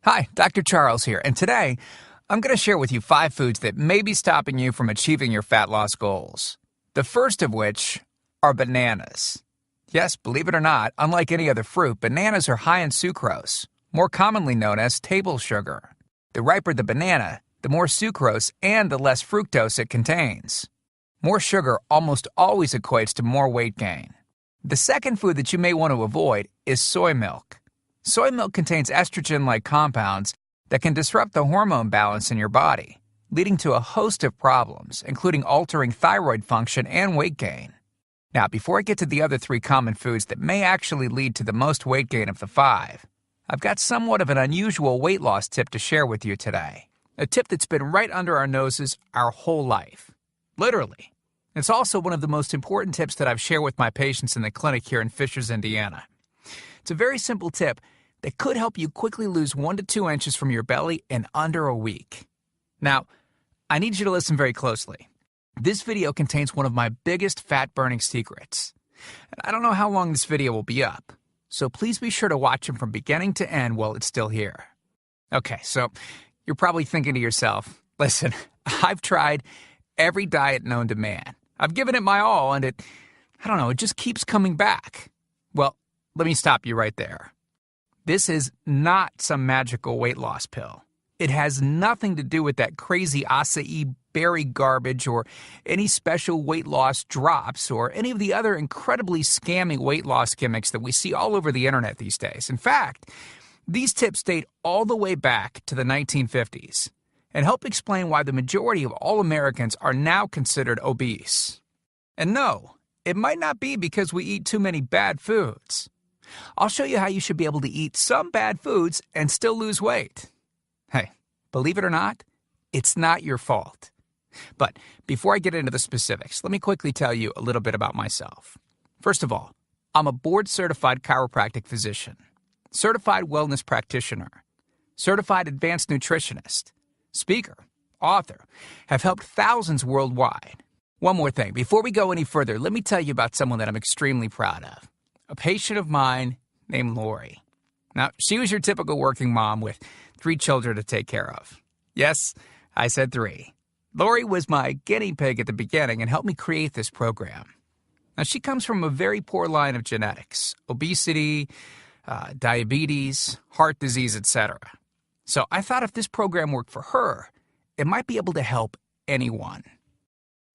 Hi, Dr. Charles here, and today I'm going to share with you 5 foods that may be stopping you from achieving your fat loss goals. The first of which are bananas. Yes, believe it or not, unlike any other fruit, bananas are high in sucrose, more commonly known as table sugar. The riper the banana, the more sucrose and the less fructose it contains. More sugar almost always equates to more weight gain. The second food that you may want to avoid is soy milk. Soy milk contains estrogen-like compounds that can disrupt the hormone balance in your body, leading to a host of problems, including altering thyroid function and weight gain. Now, before I get to the other 3 common foods that may actually lead to the most weight gain of the 5, I've got somewhat of an unusual weight loss tip to share with you today. A tip that's been right under our noses our whole life. Literally. It's also one of the most important tips that I've shared with my patients in the clinic here in Fishers, Indiana. It's a very simple tip that could help you quickly lose 1 to 2 inches from your belly in under a week. Now, I need you to listen very closely. This video contains one of my biggest fat-burning secrets. And I don't know how long this video will be up, so please be sure to watch it from beginning to end while it's still here. Okay, so you're probably thinking to yourself, listen, I've tried every diet known to man. I've given it my all, and it just keeps coming back. Well, let me stop you right there. This is not some magical weight loss pill. It has nothing to do with that crazy acai berry garbage or any special weight loss drops or any of the other incredibly scammy weight loss gimmicks that we see all over the internet these days. In fact, these tips date all the way back to the 1950s and help explain why the majority of all Americans are now considered obese. And no, it might not be because we eat too many bad foods. I'll show you how you should be able to eat some bad foods and still lose weight. Hey, believe it or not, it's not your fault. But before I get into the specifics, let me quickly tell you a little bit about myself. First of all, I'm a board-certified chiropractic physician, certified wellness practitioner, certified advanced nutritionist, speaker, author, have helped thousands worldwide. One more thing, before we go any further, let me tell you about someone that I'm extremely proud of. A patient of mine named Lori. Now, she was your typical working mom with 3 children to take care of. Yes, I said 3. Lori was my guinea pig at the beginning and helped me create this program. Now, she comes from a very poor line of genetics, obesity, diabetes, heart disease, etc. So I thought if this program worked for her, it might be able to help anyone.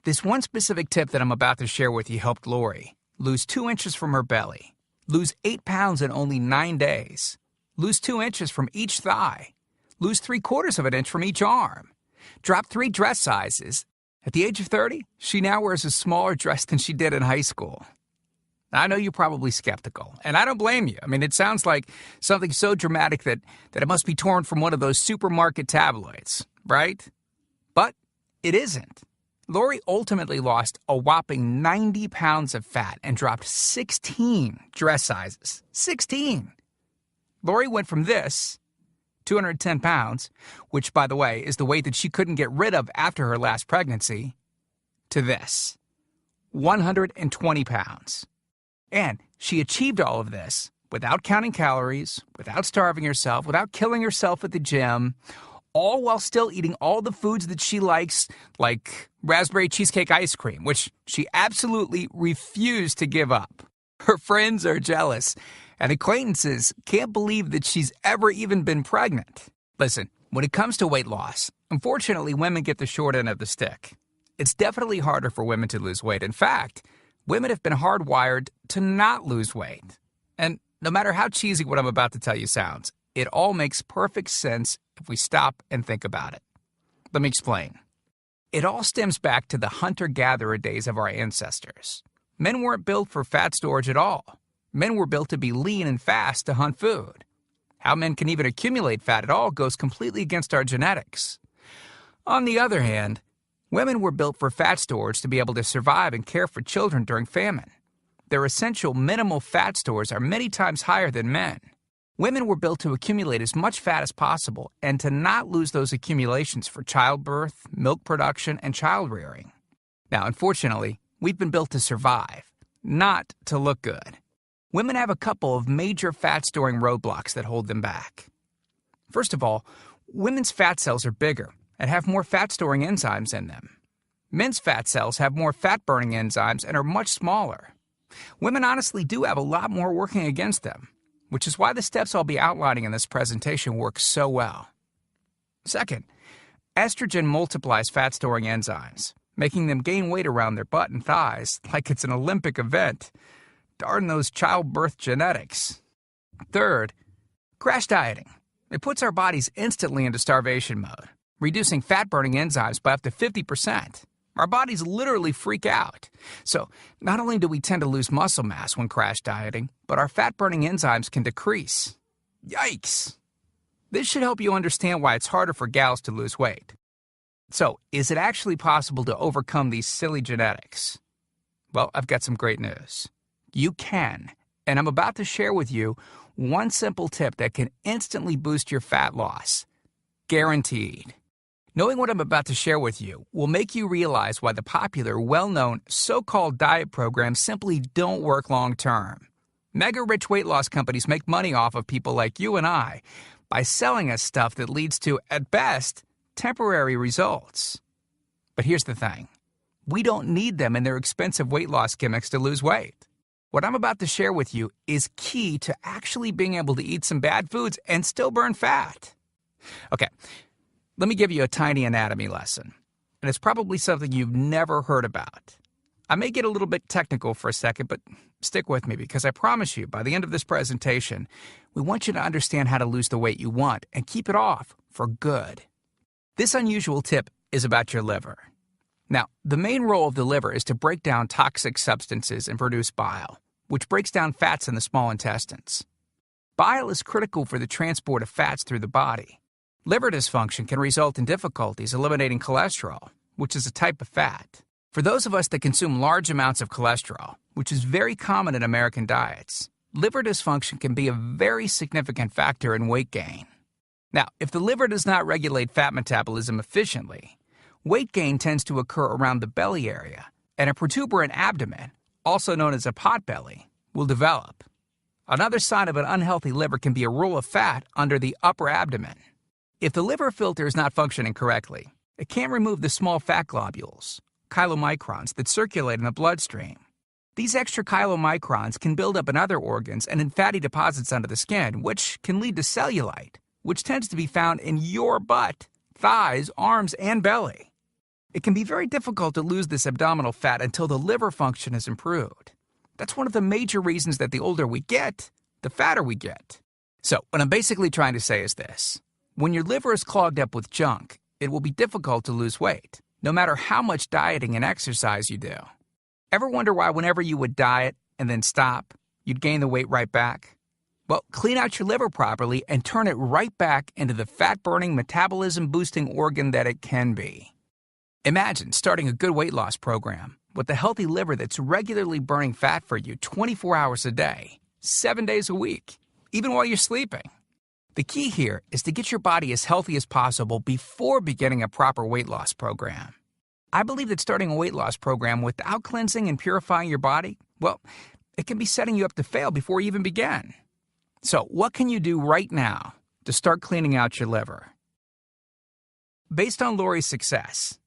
This one specific tip that I'm about to share with you helped Lori lose 2 inches from her belly, lose 8 pounds in only 9 days, lose 2 inches from each thigh, lose 3/4 of an inch from each arm, drop 3 dress sizes. At the age of 30, she now wears a smaller dress than she did in high school. I know you're probably skeptical, and I don't blame you. I mean, it sounds like something so dramatic that it must be torn from one of those supermarket tabloids, right? But it isn't. Lori ultimately lost a whopping 90 pounds of fat and dropped 16 dress sizes. 16! Lori went from this, 210 pounds, which, by the way, is the weight that she couldn't get rid of after her last pregnancy, to this, 120 pounds. And she achieved all of this without counting calories, without starving herself, without killing herself at the gym, all while still eating all the foods that she likes, like raspberry cheesecake ice cream, which she absolutely refused to give up. Her friends are jealous, and acquaintances can't believe that she's ever even been pregnant. Listen, when it comes to weight loss, unfortunately, women get the short end of the stick. It's definitely harder for women to lose weight. In fact, women have been hardwired to not lose weight. And no matter how cheesy what I'm about to tell you sounds, it all makes perfect sense if we stop and think about it. Let me explain. It all stems back to the hunter-gatherer days of our ancestors. Men weren't built for fat storage at all. Men were built to be lean and fast to hunt food. How men can even accumulate fat at all goes completely against our genetics. On the other hand, women were built for fat storage to be able to survive and care for children during famine. Their essential minimal fat stores are many times higher than men. Women were built to accumulate as much fat as possible and to not lose those accumulations for childbirth, milk production, and child rearing. Now, unfortunately, we've been built to survive, not to look good. Women have a couple of major fat-storing roadblocks that hold them back. First of all, women's fat cells are bigger and have more fat-storing enzymes in them. Men's fat cells have more fat-burning enzymes and are much smaller. Women honestly do have a lot more working against them, which is why the steps I'll be outlining in this presentation work so well. Second, estrogen multiplies fat-storing enzymes, making them gain weight around their butt and thighs like it's an Olympic event. Darn those childbirth genetics. Third, crash dieting. It puts our bodies instantly into starvation mode, reducing fat-burning enzymes by up to 50%. Our bodies literally freak out. So, not only do we tend to lose muscle mass when crash dieting, but our fat-burning enzymes can decrease. Yikes! This should help you understand why it's harder for gals to lose weight. So, is it actually possible to overcome these silly genetics? Well, I've got some great news. You can, and I'm about to share with you one simple tip that can instantly boost your fat loss. Guaranteed. Knowing what I'm about to share with you will make you realize why the popular, well-known, so-called diet programs simply don't work long-term. Mega-rich weight loss companies make money off of people like you and I by selling us stuff that leads to, at best, temporary results. But here's the thing. We don't need them in their expensive weight loss gimmicks to lose weight. What I'm about to share with you is key to actually being able to eat some bad foods and still burn fat. Okay, let me give you a tiny anatomy lesson, and it's probably something you've never heard about. I may get a little bit technical for a second, but stick with me because I promise you, by the end of this presentation, we want you to understand how to lose the weight you want and keep it off for good. This unusual tip is about your liver. Now, the main role of the liver is to break down toxic substances and produce bile, which breaks down fats in the small intestines. Bile is critical for the transport of fats through the body. Liver dysfunction can result in difficulties eliminating cholesterol, which is a type of fat. For those of us that consume large amounts of cholesterol, which is very common in American diets, liver dysfunction can be a very significant factor in weight gain. Now, if the liver does not regulate fat metabolism efficiently, weight gain tends to occur around the belly area, and a protuberant abdomen, also known as a potbelly, will develop. Another sign of an unhealthy liver can be a roll of fat under the upper abdomen. If the liver filter is not functioning correctly, it can't remove the small fat globules, chylomicrons, that circulate in the bloodstream. These extra chylomicrons can build up in other organs and in fatty deposits under the skin, which can lead to cellulite, which tends to be found in your butt, thighs, arms, and belly. It can be very difficult to lose this abdominal fat until the liver function is improved. That's one of the major reasons that the older we get, the fatter we get. So, what I'm basically trying to say is this. When your liver is clogged up with junk, it will be difficult to lose weight, no matter how much dieting and exercise you do. Ever wonder why whenever you would diet and then stop, you'd gain the weight right back? Well, clean out your liver properly and turn it right back into the fat-burning, metabolism-boosting organ that it can be. Imagine starting a good weight loss program with a healthy liver that's regularly burning fat for you 24 hours a day, 7 days a week, even while you're sleeping. The key here is to get your body as healthy as possible before beginning a proper weight loss program. I believe that starting a weight loss program without cleansing and purifying your body, well, it can be setting you up to fail before you even begin. So, what can you do right now to start cleaning out your liver? Based on Lori's success,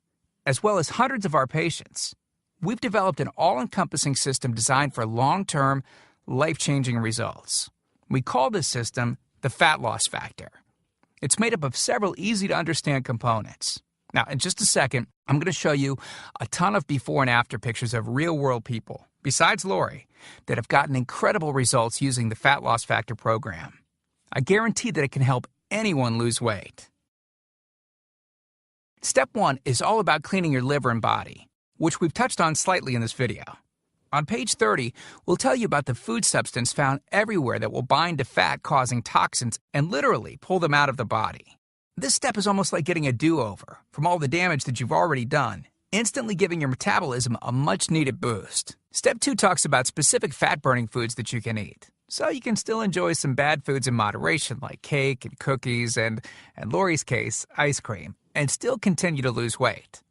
as well as hundreds of our patients, we've developed an all-encompassing system designed for long-term, life-changing results. We call this system the fat loss factor. It's made up of several easy-to-understand components. Now, in just a second, I'm going to show you a ton of before and after pictures of real-world people, besides Lori, that have gotten incredible results using the Fat Loss Factor program. I guarantee that it can help anyone lose weight. Step 1 is all about cleaning your liver and body, which we've touched on slightly in this video. On page 30, we'll tell you about the food substance found everywhere that will bind to fat, causing toxins and literally pull them out of the body. This step is almost like getting a do-over from all the damage that you've already done, instantly giving your metabolism a much-needed boost. Step 2 talks about specific fat-burning foods that you can eat, so you can still enjoy some bad foods in moderation like cake and cookies and, in Lori's case, ice cream, and still continue to lose weight.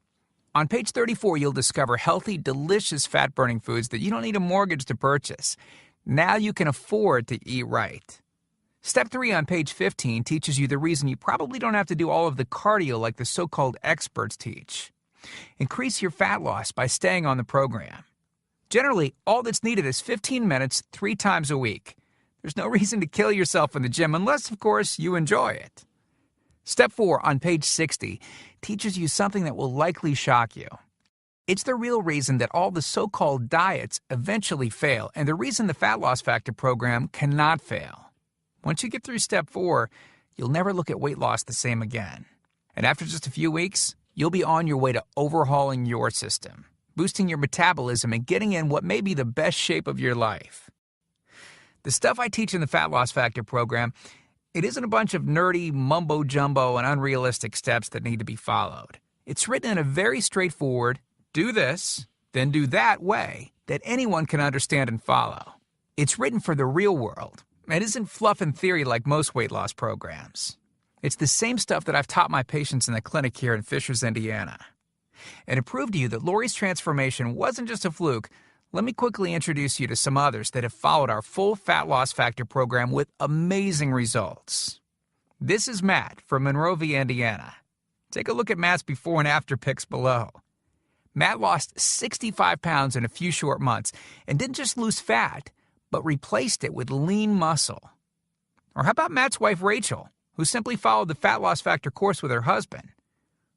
On page 34, you'll discover healthy, delicious fat-burning foods that you don't need a mortgage to purchase. Now you can afford to eat right. Step 3 on page 15 teaches you the reason you probably don't have to do all of the cardio like the so-called experts teach. Increase your fat loss by staying on the program. Generally, all that's needed is 15 minutes 3 times a week. There's no reason to kill yourself in the gym unless, of course, you enjoy it. Step 4 on page 60 teaches you something that will likely shock you. It's the real reason that all the so-called diets eventually fail, and the reason the Fat Loss Factor program cannot fail. Once you get through step 4, you'll never look at weight loss the same again. And after just a few weeks, you'll be on your way to overhauling your system, boosting your metabolism, and getting in what may be the best shape of your life. The stuff I teach in the Fat Loss Factor program, it isn't a bunch of nerdy mumbo-jumbo and unrealistic steps that need to be followed. It's written in a very straightforward, do this, then do that way that anyone can understand and follow. It's written for the real world. It isn't fluff and theory like most weight loss programs. It's the same stuff that I've taught my patients in the clinic here in Fishers, Indiana. And to prove to you that Lori's transformation wasn't just a fluke, let me quickly introduce you to some others that have followed our full Fat Loss Factor program with amazing results. This is Matt from Monrovia, Indiana. Take a look at Matt's before and after pics below. Matt lost 65 pounds in a few short months and didn't just lose fat, but replaced it with lean muscle. Or how about Matt's wife, Rachel, who simply followed the Fat Loss Factor course with her husband?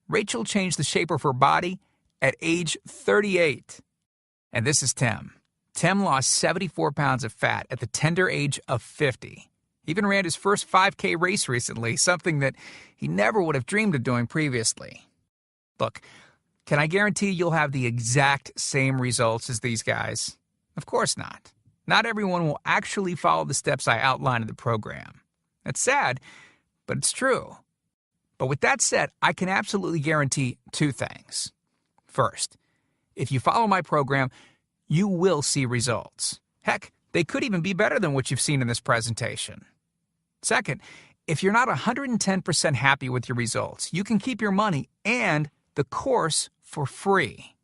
Rachel changed the shape of her body at age 38. And this is Tim. Tim lost 74 pounds of fat at the tender age of 50. He even ran his first 5K race recently, something that he never would have dreamed of doing previously. Look, can I guarantee you'll have the exact same results as these guys? Of course not. Not everyone will actually follow the steps I outline in the program. It's sad, but it's true. But with that said, I can absolutely guarantee 2 things. First, if you follow my program, you will see results. Heck, they could even be better than what you've seen in this presentation. Second, if you're not 110% happy with your results, you can keep your money and the course for free.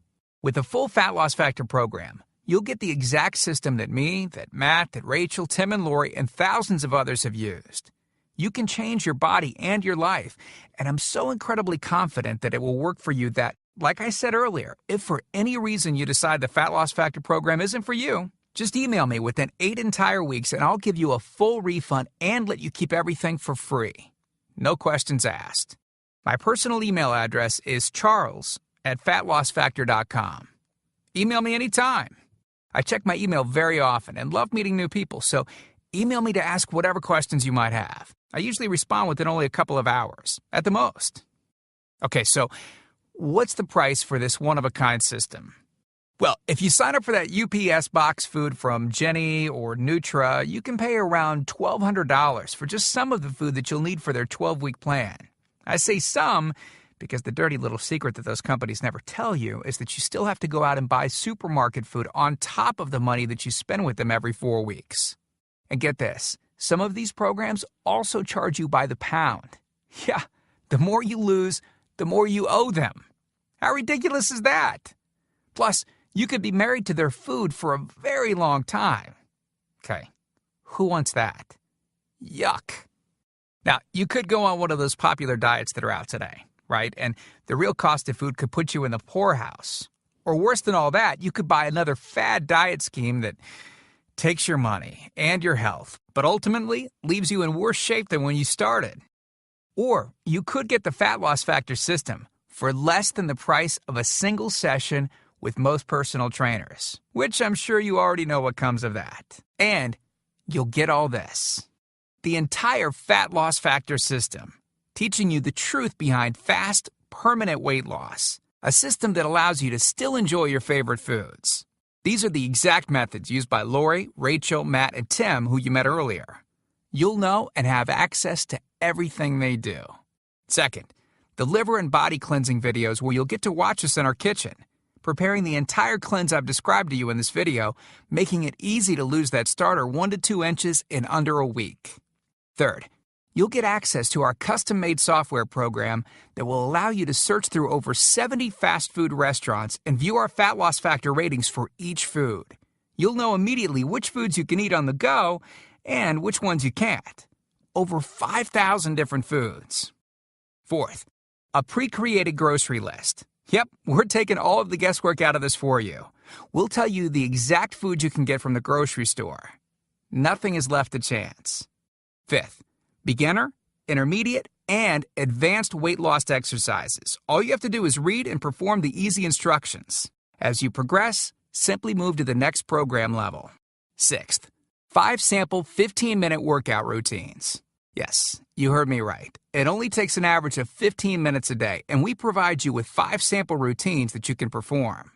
With the full Fat Loss Factor program, you'll get the exact system that me, that Matt, that Rachel, Tim, and Lori, and thousands of others have used. You can change your body and your life, and I'm so incredibly confident that it will work for you that, like I said earlier, if for any reason you decide the Fat Loss Factor program isn't for you, just email me within 8 entire weeks and I'll give you a full refund and let you keep everything for free. No questions asked. My personal email address is charles@fatlossfactor.com. Email me anytime. I check my email very often and love meeting new people, so email me to ask whatever questions you might have. I usually respond within only a couple of hours, at the most. Okay, so what's the price for this one-of-a-kind system? Well, if you sign up for that UPS box food from Jenny or Nutra, you can pay around $1,200 for just some of the food that you'll need for their 12-week plan. I say some because the dirty little secret that those companies never tell you is that you still have to go out and buy supermarket food on top of the money that you spend with them every 4 weeks. And get this, some of these programs also charge you by the pound. Yeah, the more you lose, the more you owe them. How ridiculous is that? Plus, you could be married to their food for a very long time. Okay, who wants that? Yuck. Now, you could go on one of those popular diets that are out today, right? And the real cost of food could put you in the poorhouse. Or worse than all that, you could buy another fad diet scheme that takes your money and your health, but ultimately leaves you in worse shape than when you started. Or you could get the Fat Loss Factor system for less than the price of a single session with most personal trainers, which I'm sure you already know what comes of that. And you'll get all this: the entire Fat Loss Factor system, teaching you the truth behind fast, permanent weight loss, a system that allows you to still enjoy your favorite foods. These are the exact methods used by Lori, Rachel, Matt, and Tim, who you met earlier. You'll know and have access to everything they do. Second, the liver and body cleansing videos where you'll get to watch us in our kitchen, preparing the entire cleanse I've described to you in this video, making it easy to lose that starter 1 to 2 inches in under a week. Third, you'll get access to our custom-made software program that will allow you to search through over 70 fast food restaurants and view our Fat Loss Factor ratings for each food. You'll know immediately which foods you can eat on the go and which ones you can't. over 5,000 different foods. Fourth, a pre-created grocery list. Yep, we're taking all of the guesswork out of this for you. We'll tell you the exact food you can get from the grocery store. Nothing is left to chance. Fifth, beginner, intermediate, and advanced weight loss exercises. All you have to do is read and perform the easy instructions. As you progress, simply move to the next program level. Sixth, 5 sample 15-minute workout routines. Yes, you heard me right. It only takes an average of 15 minutes a day, and we provide you with 5 sample routines that you can perform.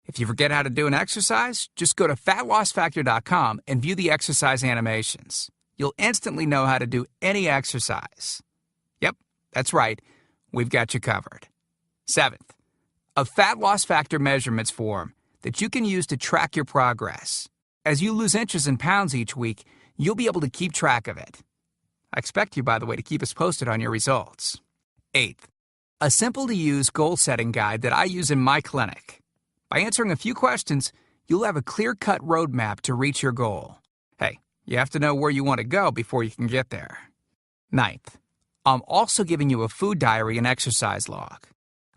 If you forget how to do an exercise, just go to fatlossfactor.com and view the exercise animations. You'll instantly know how to do any exercise. Yep, that's right. We've got you covered. Seventh, a Fat Loss Factor measurements form that you can use to track your progress. As you lose inches and pounds each week, you'll be able to keep track of it. I expect you, by the way, to keep us posted on your results. Eighth, a simple-to-use goal-setting guide that I use in my clinic. By answering a few questions, you'll have a clear-cut roadmap to reach your goal. Hey, you have to know where you want to go before you can get there. Ninth, I'm also giving you a food diary and exercise log.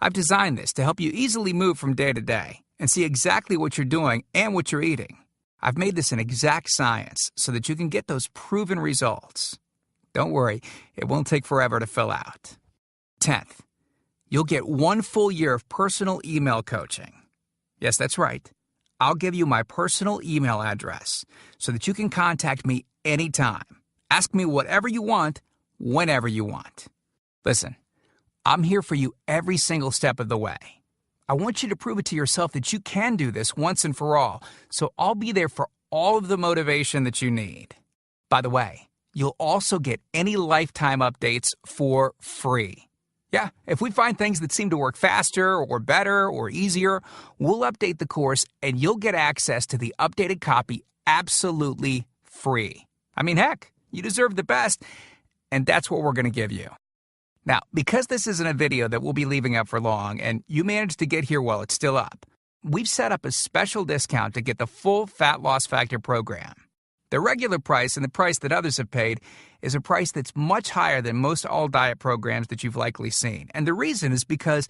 I've designed this to help you easily move from day to day and see exactly what you're doing and what you're eating. I've made this an exact science so that you can get those proven results. Don't worry, it won't take forever to fill out. 10th, you'll get 1 full year of personal email coaching. Yes, that's right. I'll give you my personal email address so that you can contact me anytime. Ask me whatever you want, whenever you want. Listen, I'm here for you every single step of the way. I want you to prove it to yourself that you can do this once and for all, so I'll be there for all of the motivation that you need. By the way, you'll also get any lifetime updates for free. Yeah, if we find things that seem to work faster or better or easier, we'll update the course and you'll get access to the updated copy absolutely free. I mean, heck, you deserve the best, and that's what we're going to give you. Now, because this isn't a video that we'll be leaving up for long, and you managed to get here while it's still up, we've set up a special discount to get the full Fat Loss Factor program. The regular price and the price that others have paid is a price that's much higher than most all-diet programs that you've likely seen. And the reason is because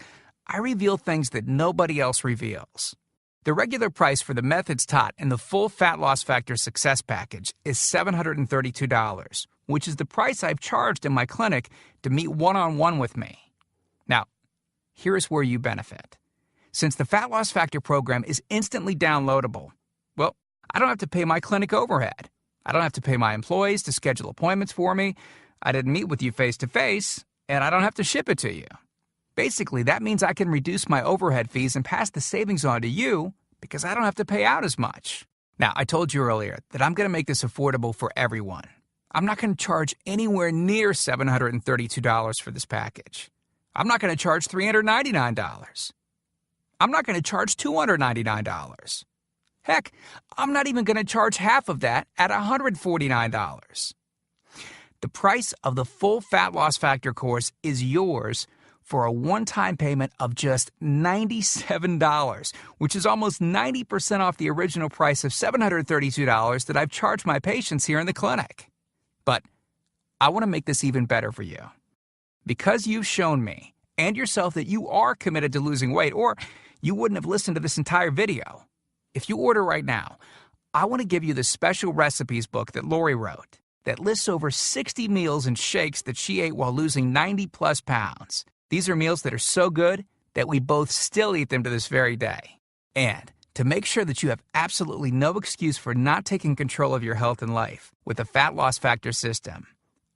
I reveal things that nobody else reveals. The regular price for the methods taught in the full Fat Loss Factor Success Package is $732, which is the price I've charged in my clinic to meet one-on-one with me. Now, here's where you benefit. Since the Fat Loss Factor program is instantly downloadable, well, I don't have to pay my clinic overhead. I don't have to pay my employees to schedule appointments for me. I didn't meet with you face-to-face, and I don't have to ship it to you. Basically, that means I can reduce my overhead fees and pass the savings on to you because I don't have to pay out as much. Now, I told you earlier that I'm going to make this affordable for everyone. I'm not going to charge anywhere near $732 for this package. I'm not going to charge $399. I'm not going to charge $299. Heck, I'm not even going to charge half of that at $149. The price of the full Fat Loss Factor course is yours for a one-time payment of just $97, which is almost 90% off the original price of $732 that I've charged my patients here in the clinic. But I want to make this even better for you. Because you've shown me and yourself that you are committed to losing weight, or you wouldn't have listened to this entire video. If you order right now, I want to give you the special recipes book that Lori wrote that lists over 60 meals and shakes that she ate while losing 90-plus pounds. These are meals that are so good that we both still eat them to this very day. And to make sure that you have absolutely no excuse for not taking control of your health and life with the Fat Loss Factor system,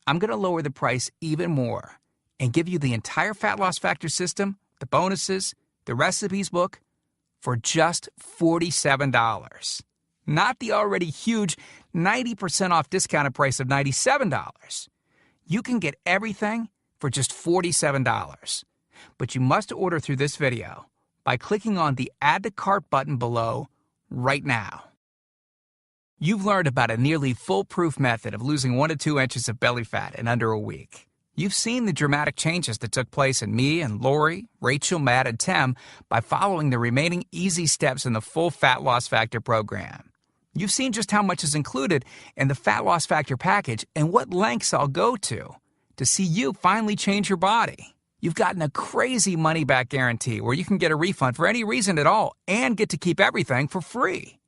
I'm going to lower the price even more and give you the entire Fat Loss Factor system, the bonuses, the recipes book, for just $47. Not the already huge 90% off discounted price of $97. You can get everything for just $47. But you must order through this video by clicking on the Add to Cart button below right now. You've learned about a nearly foolproof method of losing 1 to 2 inches of belly fat in under a week. You've seen the dramatic changes that took place in me and Lori, Rachel, Matt, and Tim by following the remaining easy steps in the full Fat Loss Factor program. You've seen just how much is included in the Fat Loss Factor package and what lengths I'll go to see you finally change your body. You've gotten a crazy money-back guarantee where you can get a refund for any reason at all and get to keep everything for free.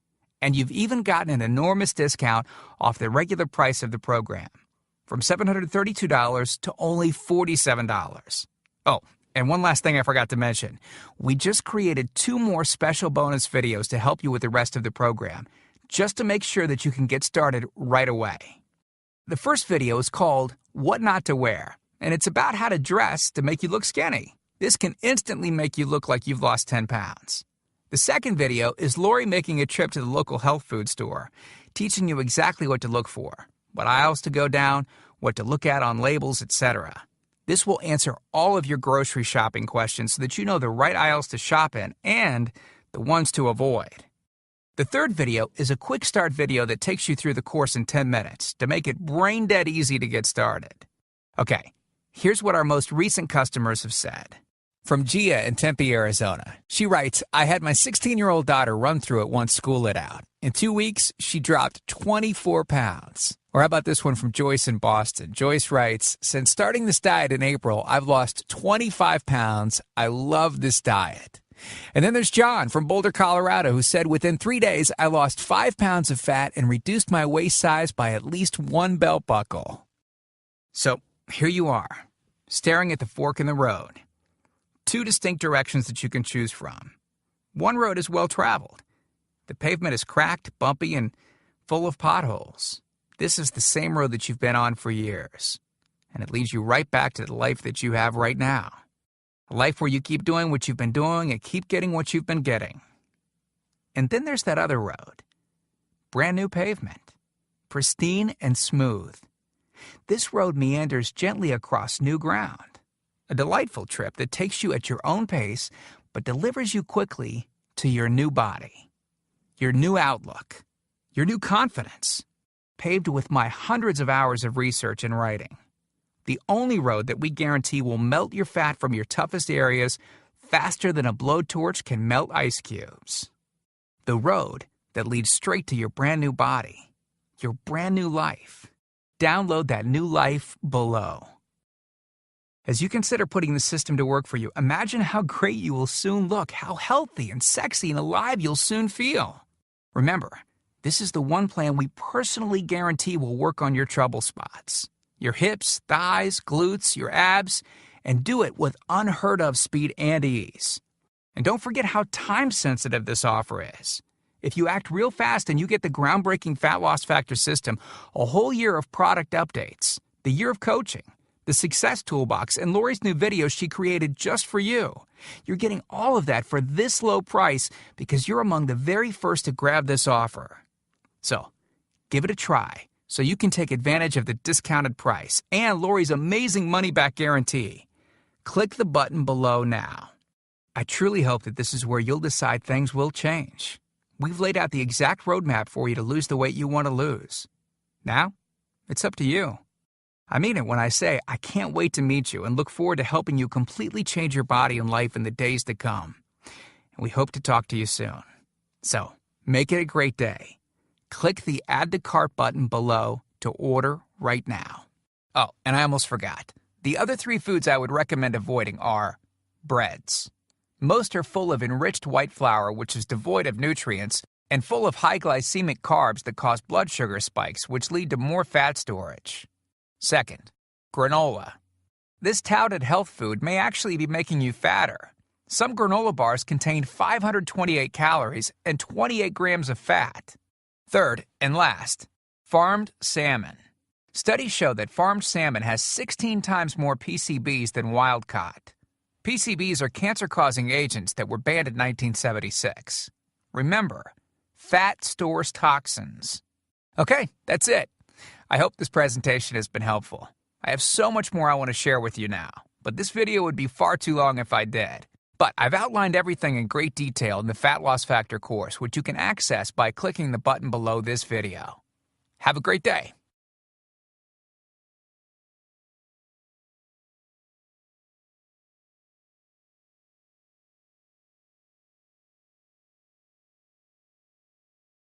And you've even gotten an enormous discount off the regular price of the program, from $732 to only $47. Oh, and one last thing I forgot to mention. We just created 2 more special bonus videos to help you with the rest of the program, just to make sure that you can get started right away. The first video is called What Not to Wear, and it's about how to dress to make you look skinny. This can instantly make you look like you've lost 10 pounds. The second video is Lori making a trip to the local health food store, teaching you exactly what to look for, what aisles to go down, what to look at on labels, etc. This will answer all of your grocery shopping questions so that you know the right aisles to shop in and the ones to avoid. The third video is a quick start video that takes you through the course in 10 minutes to make it brain dead easy to get started. Okay, here's what our most recent customers have said. From Gia in Tempe, Arizona. She writes, I had my 16-year-old daughter run through it once school lit out. In 2 weeks, she dropped 24 pounds. Or how about this one from Joyce in Boston? Joyce writes, since starting this diet in April, I've lost 25 pounds. I love this diet. And then there's John from Boulder, Colorado, who said, within 3 days, I lost 5 pounds of fat and reduced my waist size by at least 1 belt buckle. So here you are, staring at the fork in the road. 2 distinct directions that you can choose from. One road is well-traveled. The pavement is cracked, bumpy, and full of potholes. This is the same road that you've been on for years, and it leads you right back to the life that you have right now. A life where you keep doing what you've been doing and keep getting what you've been getting. And then there's that other road. Brand new pavement. Pristine and smooth. This road meanders gently across new ground. A delightful trip that takes you at your own pace, but delivers you quickly to your new body, your new outlook, your new confidence, paved with my hundreds of hours of research and writing. The only road that we guarantee will melt your fat from your toughest areas faster than a blowtorch can melt ice cubes. The road that leads straight to your brand new body, your brand new life. Download that new life below. As you consider putting the system to work for you, imagine how great you will soon look, how healthy and sexy and alive you'll soon feel. Remember, this is the one plan we personally guarantee will work on your trouble spots. Your hips, thighs, glutes, your abs, and do it with unheard of speed and ease. And don't forget how time-sensitive this offer is. If you act real fast and you get the groundbreaking Fat Loss Factor system, a whole year of product updates, the year of coaching, the Success Toolbox, and Lori's new videos she created just for you. You're getting all of that for this low price because you're among the very first to grab this offer. So, give it a try so you can take advantage of the discounted price and Lori's amazing money-back guarantee. Click the button below now. I truly hope that this is where you'll decide things will change. We've laid out the exact roadmap for you to lose the weight you want to lose. Now, it's up to you. I mean it when I say I can't wait to meet you and look forward to helping you completely change your body and life in the days to come. And we hope to talk to you soon. So, make it a great day. Click the Add to Cart button below to order right now. Oh, and I almost forgot. The other 3 foods I would recommend avoiding are breads. Most are full of enriched white flour, which is devoid of nutrients, and full of high glycemic carbs that cause blood sugar spikes, which lead to more fat storage. Second, granola. This touted health food may actually be making you fatter. Some granola bars contain 528 calories and 28 grams of fat. Third, and last, farmed salmon. Studies show that farmed salmon has 16 times more PCBs than wild-caught. PCBs are cancer-causing agents that were banned in 1976. Remember, fat stores toxins. Okay, that's it. I hope this presentation has been helpful. I have so much more I want to share with you now, but this video would be far too long if I did. But I've outlined everything in great detail in the Fat Loss Factor course, which you can access by clicking the button below this video. Have a great day.